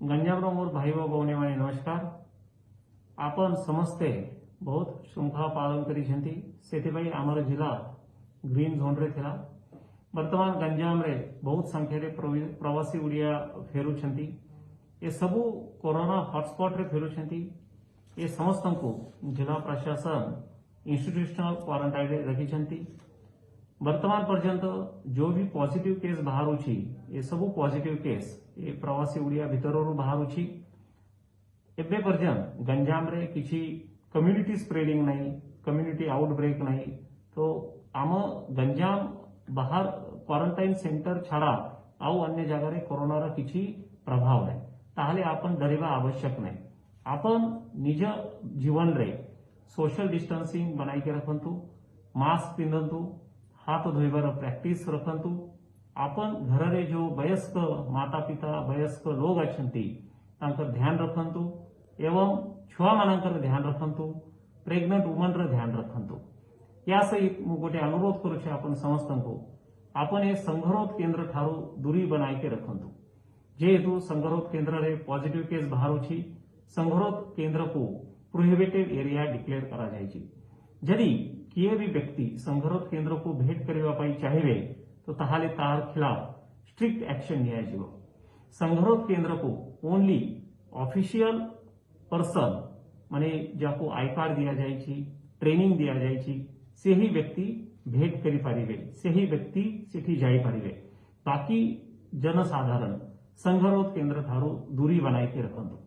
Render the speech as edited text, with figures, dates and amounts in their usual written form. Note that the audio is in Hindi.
गंजामर मोर भाई व भौणी माने नमस्कार। आपण समस्ते बहुत श्रृंखला पालन करिसेंती सेथिबाई आमर जिला ग्रीन जोन रे थिला। वर्तमान गंजाम रे बहुत संख्या रे प्रवासी उड़िया फेरुछंती। ये सबु कोरोना हॉटस्पॉट रे फेरुछंती। ये समस्त को जिला प्रशासन इंस्टीट्यूशनल क्वारंटाइन रे रखिछंती। वर्तमान पर्यंत जो भी पॉजिटिव केस बाहर उठी ये सबु पॉजिटिव केस ये प्रवासी उड़िया भितररू बाहर उठी। एबे पर्यंत गंजाम रे किसी कम्युनिटी स्प्रेडिंग नहीं, कम्युनिटी आउटब्रेक नहीं। तो आम गंजाम बाहर क्वारंटाइन सेंटर छाड़ा आउ अन्य जगह रे कोरोना रा किसी प्रभाव नहीं। ताहले आपन डरिबा आवश्यक नहीं। आपन निज जीवन रे सोशल डिस्टेंसिंग बनाई के रखंतु, मास्क पिंधंतु, हाथ धोइबार प्रैक्टिस रखंतु। आपन घर रे जो वयस्क माता पिता वयस्क लोग अछंती तांकर ध्यान रखंतु एवं छुआ मानकर ध्यान रखंतु, प्रेग्नेंट वुमन रे ध्यान रखंतु। या सहित मु गोटे अनुरोध करू छे आपन समस्त को आपन ए संगरोध केंद्र ठारू दूरी बनाई के रखंतु। जेहेतु संगरोध केंद्र रे पॉजिटिव केस बाहर उठी संगरोध केंद्र को प्रोहिबिटेड एरिया डिक्लेयर करा जायछि। यदि किए भी व्यक्ति संगरोध केंद्र को भेंट करबा पाई चाहिए तो ताहाले तार खिलाफ स्ट्रिक्ट एक्शन लिया जिवो। संगरोध केंद्र को ओनली ऑफिशियल पर्सन माने जाको आई कार्ड दिया जायछि, ट्रेनिंग दिया जायछि, से ही व्यक्ति भेंट करि पारिबे, से ही व्यक्ति सेठी जाई पारिबे। बाकी जनसाधारण संगरोध केंद्र ठारू दूरी बनाई के रखंतु।